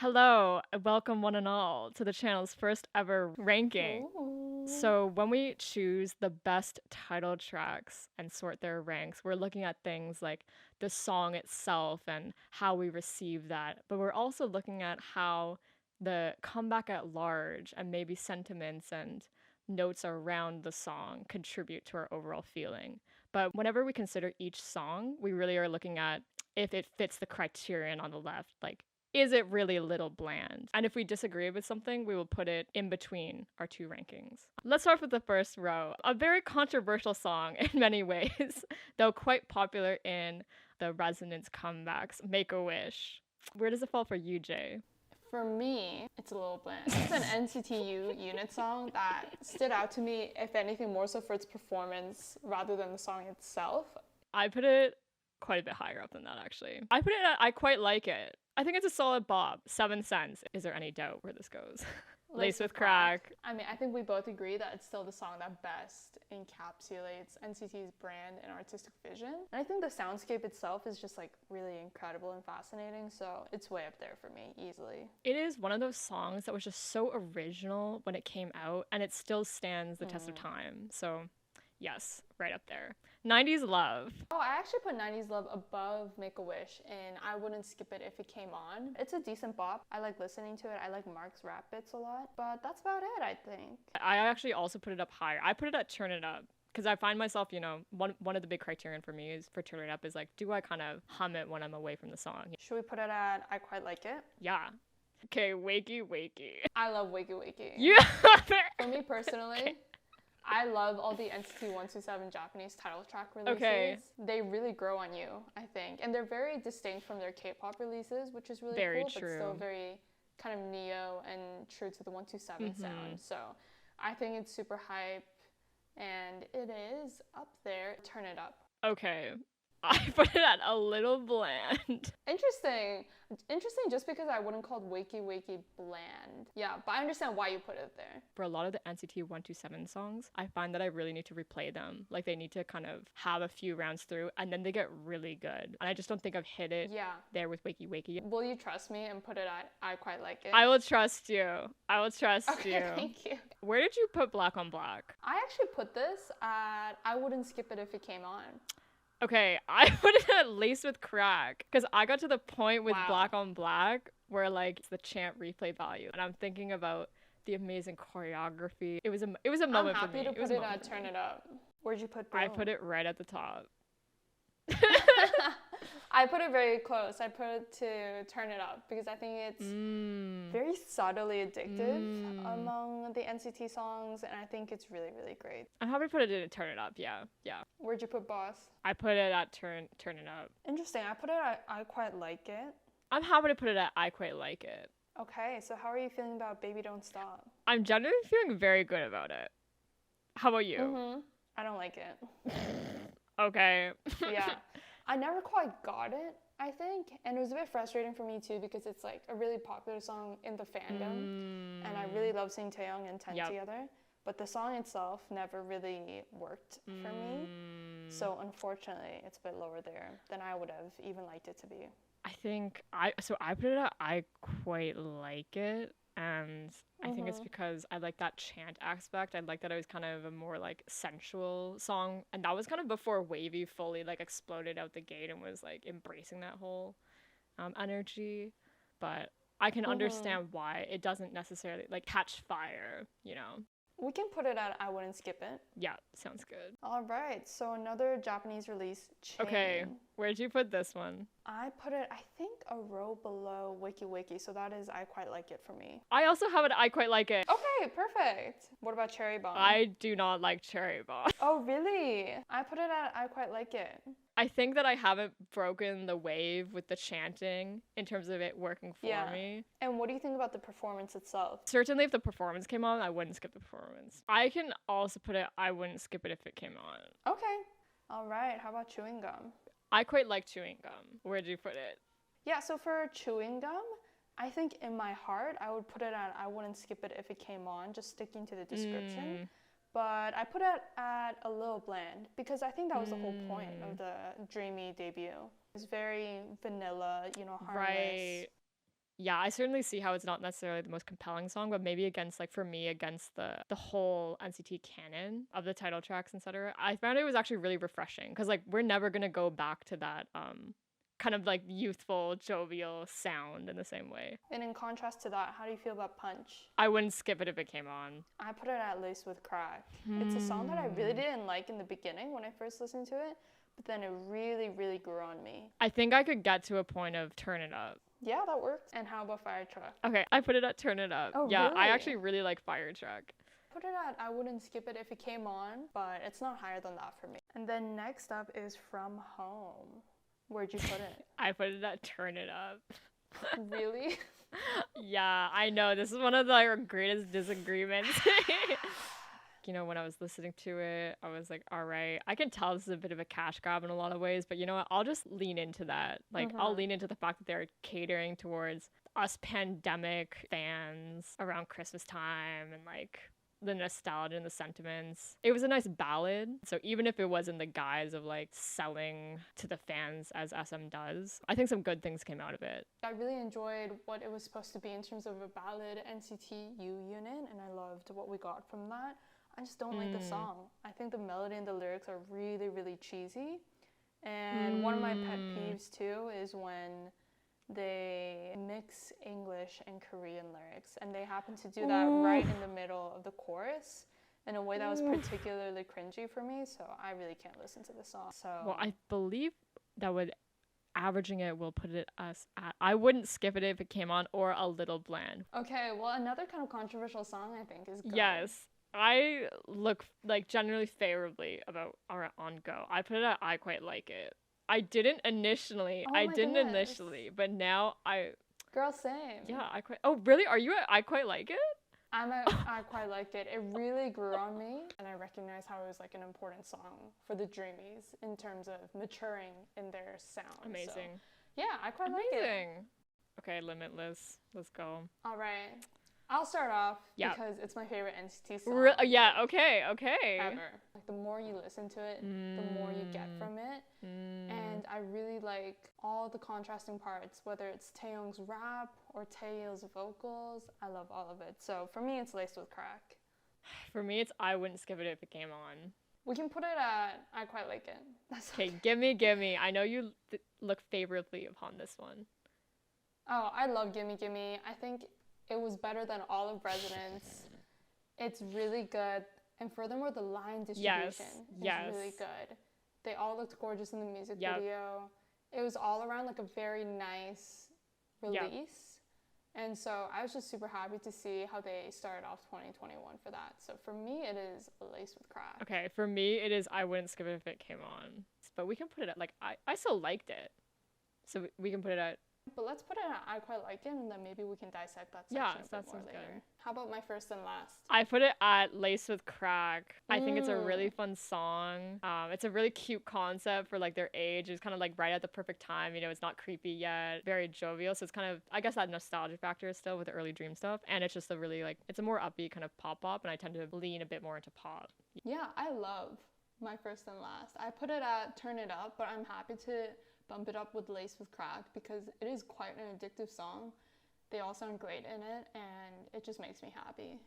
Hello, welcome one and all to the channel's first ever ranking. Ooh. So, when we choose the best title tracks and sort their ranks, we're looking at things like the song itself and how we receive that, but we're also looking at how the comeback at large and maybe sentiments and notes around the song contribute to our overall feeling. But whenever we consider each song, we really are looking at if it fits the criterion on the left, like is it really a little bland? And if we disagree with something, we will put it in between our two rankings. Let's start with the first row. A very controversial song in many ways, though quite popular in the Resonance comebacks, Make a Wish. Where does it fall for you, Jay? For me, it's a little bland. It's an NCT unit song that stood out to me, if anything, more so for its performance rather than the song itself. I put it quite a bit higher up than that, actually. I put it at I quite like it. I think it's a solid bop. 7 cents. Is there any doubt where this goes? Laced with crack. I mean, I think we both agree that it's still the song that best encapsulates NCT's brand and artistic vision. And I think the soundscape itself is just like really incredible and fascinating, so it's way up there for me, easily. It is one of those songs that was just so original when it came out, and it still stands the test of time. So, yes, right up there. 90s Love. Oh, I actually put 90s Love above Make a Wish, and I wouldn't skip it if it came on. It's a decent bop. I like listening to it. I like Mark's rap bits a lot, but that's about it, I think. I actually also put it up higher. I put it at Turn It Up because I find myself, one of the big criterion for me is for Turn It Up is like, do I kind of hum it when I'm away from the song? Should we put it at I Quite Like It? Yeah. Okay, Wakey Wakey. I love Wakey Wakey. Yeah. For me personally, Okay. I love all the NCT 127 Japanese title track releases. Okay. They really grow on you, I think. And they're very distinct from their K-pop releases, which is really Very cool, true. but still very kind of neo and true to the 127 sound. So I think it's super hype, and it is up there. Turn It Up. Okay. I put it at a little bland. Interesting. Interesting just because I wouldn't call Wakey Wakey bland. Yeah, but I understand why you put it there. For a lot of the NCT 127 songs, I find that I really need to replay them. Like they need to kind of have a few rounds through and then they get really good. And I just don't think I've hit it there with Wakey Wakey. Will you trust me and put it at I Quite Like It? I will trust you. I will trust Okay, you. thank you. Where did you put Black on Black? I actually put this at I wouldn't skip it if it came on. Okay, I put it at Laced with Crack because I got to the point with Wow. Black on Black where like it's the chant replay value, and I'm thinking about the amazing choreography. It was a moment for me. I'm happy to put it at Turn It Up. Where'd you put Boom? I put it right at the top. I put it very close. I put it to Turn It Up because I think it's very subtly addictive among the NCT songs, and I think it's really, really great. I'm happy to put it in Turn It Up. Yeah. Where'd you put Boss? I put it at Turn It Up. Interesting. I put it at I Quite Like It. I'm happy to put it at I Quite Like It. Okay, so how are you feeling about Baby Don't Stop? I'm generally feeling very good about it. How about you? I don't like it. Okay. Yeah. I never quite got it, I think. And it was a bit frustrating for me too because it's like a really popular song in the fandom. And I really love seeing Taeyong and Ten together. But the song itself never really worked for me. So unfortunately, it's a bit lower there than I would have even liked it to be. I think I put it at I Quite Like It. And I think it's because I like that chant aspect. I like that it was kind of a more like sensual song. And that was kind of before Wavy fully like exploded out the gate and was like embracing that whole energy. But I can understand why it doesn't necessarily like catch fire, you know? We can put it at I Wouldn't Skip It. Yeah, sounds good. All right, so another Japanese release, Chain. Okay, where'd you put this one? I put it, I think, a row below Wiki Wiki, so that is I Quite Like It for me. I also have it I Quite Like It. Okay, perfect. What about Cherry Bomb? I do not like Cherry Bomb. Oh, really? I put it at I Quite Like It. I think that I haven't broken the wave with the chanting in terms of it working for me. And what do you think about the performance itself? Certainly if the performance came on, I wouldn't skip the performance. I can also put it, I wouldn't skip it if it came on. Okay. All right, how about Chewing Gum? I quite like chewing gum. Where'd you put it? Yeah, so for Chewing Gum, I think in my heart, I would put it at I wouldn't skip it if it came on, just sticking to the description. But I put it at a little bland because I think that was the whole point of the Dreamy debut. It's very vanilla, harmless. Right. Yeah, I certainly see how it's not necessarily the most compelling song, but maybe against like for me against the whole NCT canon of the title tracks, etc. I found it was actually really refreshing because like we're never gonna go back to that kind of like youthful, jovial sound in the same way. And in contrast to that, how do you feel about Punch? I wouldn't skip it if it came on. I put it at Lace with Crack. It's a song that I really Hmm. didn't like in the beginning when I first listened to it, but then it really, really grew on me. I think I could get to a point of turn it up. Yeah, that works. And how about Fire Truck? Okay, I put it at turn it up. Oh, Yeah, I really? actually really like Fire Truck. Put it at I wouldn't skip it if it came on, but it's not higher than that for me. And then next up is From Home. Where'd you put it? I put it at turn it up. Really? Yeah, I know. This is one of our greatest disagreements. You know, when I was listening to it, I was like, all right, I can tell this is a bit of a cash grab in a lot of ways, but you know what? I'll just lean into that. Like, I'll lean into the fact that they're catering towards us pandemic fans around Christmas time and like the nostalgia and the sentiments. It was a nice ballad. So even if it was in the guise of like selling to the fans as SM does, I think some good things came out of it. I really enjoyed what it was supposed to be in terms of a ballad NCT U unit, and I loved what we got from that. I just don't like the song. I think the melody and the lyrics are really, really cheesy. And one of my pet peeves too is when they mix English and Korean lyrics, and they happen to do that right in the middle of the chorus in a way that was particularly cringy for me, so I really can't listen to the song. So Well, I believe that would averaging it will put it us at I wouldn't skip it if it came on or a little bland. okay, well another kind of controversial song I think is Go. Yes. I look like generally favorably about our on Go. I put it at I quite like it. I didn't initially. Oh I my didn't goodness. initially, but now Girl, same. yeah, I quite Oh, really? Are you at I quite like it? I quite liked it. It really grew on me, and I recognize how it was like an important song for the Dreamies in terms of maturing in their sound. So, Amazing. yeah, I quite like it. Amazing. Okay, Limitless. Let's go. All right, I'll start off Yeah. because it's my favorite NCT song Yeah, okay, okay. ever. Like the more you listen to it, the more you get from it. And I really like all the contrasting parts, whether it's Taeyoung's rap or Taeil's vocals. I love all of it. So for me, it's Laced with Crack. For me, it's I wouldn't skip it if it came on. We can put it at I quite like it. That's Okay, gimme. I know you look favorably upon this one. Oh, I love Gimme Gimme. I think it was better than all of Residence. It's really good. And furthermore, the line distribution is really good. They all looked gorgeous in the music video. It was all around like a very nice release. And so I was just super happy to see how they started off 2021 for that. So for me, it is Laced with Crack. Okay, for me, it is I wouldn't skip it if it came on. But we can put it at, like, I still liked it. So we can put it at, But let's put it at I quite like it, and then maybe we can dissect that section a bit that more sounds later. good. How about my first and last? I put it at Lace with Crack. I think it's a really fun song. It's a really cute concept for like their age. It's kind of like right at the perfect time. You know, it's not creepy yet. Very jovial. So it's kind of, I guess that nostalgia factor is still with the early Dream stuff. And it's just a really like, it's a more upbeat kind of pop. And I tend to lean a bit more into pop. Yeah, I love my first and last. I put it at Turn It Up, but I'm happy to bump it up with Lace with Crack because it is quite an addictive song. They all sound great in it, and it just makes me happy.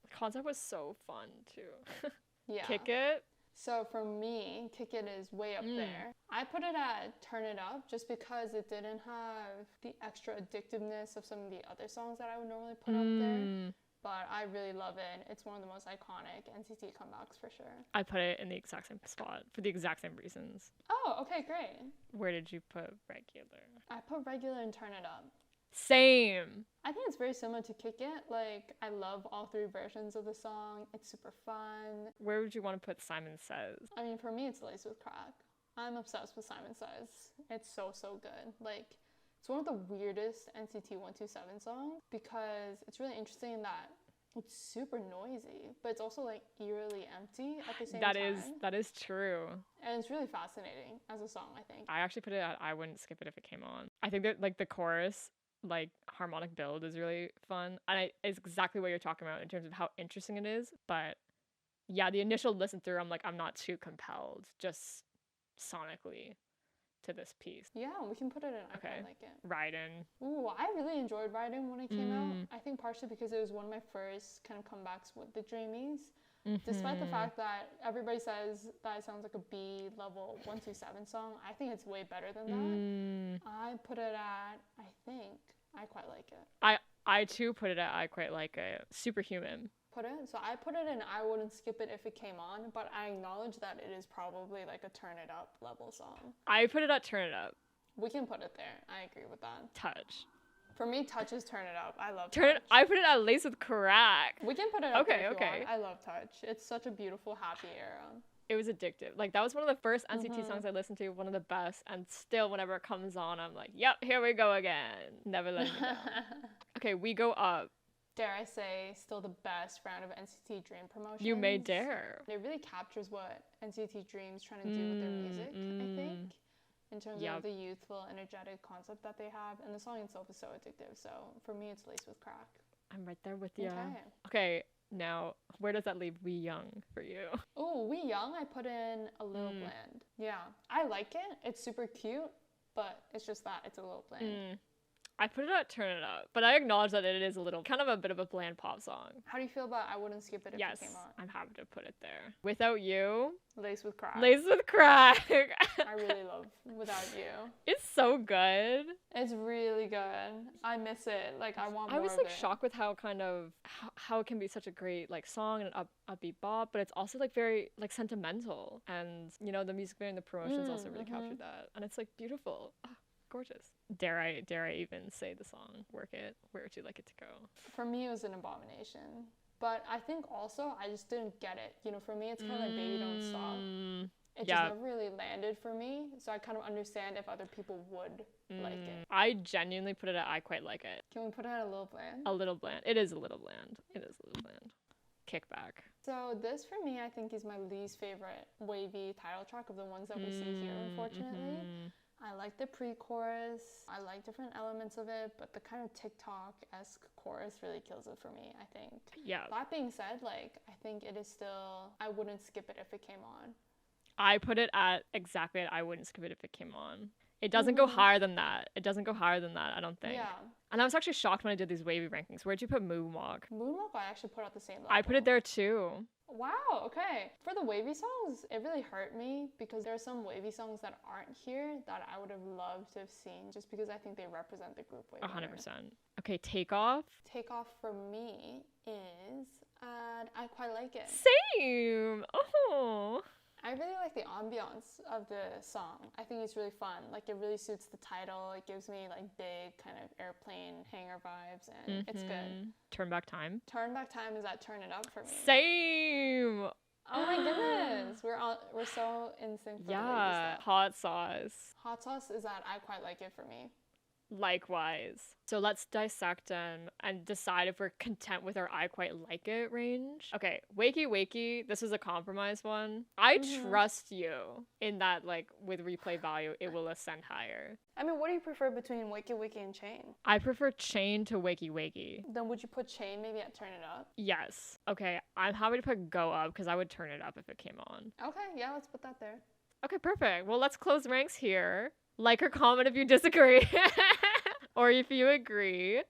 The concept was so fun too. Yeah. Kick It. So for me, Kick It is way up there. I put it at Turn It Up just because it didn't have the extra addictiveness of some of the other songs that I would normally put up there. But I really love it. It's one of the most iconic NCT comebacks for sure. I put it in the exact same spot for the exact same reasons. Oh, okay, great. Where did you put Regular? I put Regular and Turn It Up. Same. I think it's very similar to Kick It. Like, I love all three versions of the song. It's super fun. Where would you want to put Simon Says? I mean, for me, it's Lace with Crack. I'm obsessed with Simon Says. It's so, so good. Like, it's one of the weirdest NCT 127 songs because it's really interesting in that it's super noisy, but it's also like eerily empty at the same time. That is true. And it's really fascinating as a song, I think. I actually put it at I wouldn't skip it if it came on. I think that like the chorus, like harmonic build is really fun. And it's exactly what you're talking about in terms of how interesting it is. But yeah, the initial listen through, I'm like, I'm not too compelled, just sonically. to this piece. Yeah, we can put it in I Okay. Quite Like It. Ride in. Ooh, I really enjoyed Riding when it came out. I think partially because it was one of my first kind of comebacks with the Dreamies. Despite the fact that everybody says that it sounds like a B level 127 song, I think it's way better than that. I put it at, I think, I Quite Like It. I too put it at I Quite Like It. Superhuman. So I put it in I Wouldn't Skip It if it came on, but I acknowledge that it is probably like a turn it up level song. I put it at Turn It Up. We can put it there. I agree with that. Touch. For me, Touch is Turn It Up. I love Turn Touch. it. I put it at Lace with Crack. We can put it up there if Okay. you want. I love Touch. It's such a beautiful, happy era. It was addictive. Like, that was one of the first NCT songs I listened to, one of the best, and still whenever it comes on, I'm like, yep, here we go again. Never letting me down. Okay, We Go Up. Dare I say, still the best round of NCT Dream promotions. You may dare. It really captures what NCT Dream's trying to do with their music, I think, in terms of the youthful, energetic concept that they have. And the song itself is so addictive. So for me, it's Laced with Crack. I'm right there with you. Okay. Okay, now, where does that leave We Young for you? Oh, We Young, I put in a little bland. Yeah, I like it. It's super cute, but it's just that it's a little bland. I put it at Turn It Up, but I acknowledge that it is a little, kind of a bit of a bland pop song. How do you feel about I Wouldn't Skip It if Yes, it came on? I'm happy to put it there. Without You, Laced with Crack. Lace with Crack. I really love Without You. It's so good. It's really good. I miss it. Like, I want more I was of like it. shocked with how kind of how it can be such a great like song and an upbeat bop, but it's also like very like sentimental, and you know the music video and the promotions also really captured that, and it's like beautiful. Oh, gorgeous. Dare I even say the song Work It? Where would you like it to go? For me, it was an abomination. But I think also I just didn't get it. You know, for me, it's kind of like Baby Don't Stop. It just never really landed for me. So I kind of understand if other people would like it. I genuinely put it at I Quite Like It. Can we put it at a little bland? A little bland. It is a little bland. It is a little bland. Kickback. So this for me, I think is my least favorite wavy title track of the ones that we see here, unfortunately. I like the pre-chorus. I like different elements of it, but the kind of TikTok-esque chorus really kills it for me, I think. Yeah. That being said, like, I think it is still, I wouldn't skip it if it came on. I put it at exactly I Wouldn't Skip It if it came on. It doesn't go higher than that. It doesn't go higher than that, I don't think. Yeah. And I was actually shocked when I did these wavy rankings. Where'd you put Moonwalk? Moonwalk, I actually put at the same level. I put it there too. Wow, okay. For the wavy songs, it really hurt me because there are some wavy songs that aren't here that I would have loved to have seen just because I think they represent the group way better. 100%. Okay, Takeoff. Takeoff for me is, I quite like it. Same. Oh. I really like the ambiance of the song. I think it's really fun. Like, it really suits the title. It gives me like big kind of airplane hangar vibes, and it's good. Turn Back Time. Turn Back Time is that Turn It Up for me. Same. Oh my goodness, we're so in sync. For the wavy Yeah. stuff. Hot Sauce. Hot Sauce is that I quite like it for me. Likewise. So let's dissect them and decide if we're content with our I Quite Like It range. Okay, Wakey Wakey, this is a compromise one. I trust you in that, like, with replay value, it will ascend higher. I mean, what do you prefer between Wakey Wakey and Chain? I prefer Chain to Wakey Wakey. Then would you put Chain maybe at Turn It Up? Yes. Okay, I'm happy to put Go Up because I would turn it up if it came on. Okay, yeah, let's put that there. Okay, perfect. Well, let's close ranks here. Like or comment if you disagree. Or if you agree.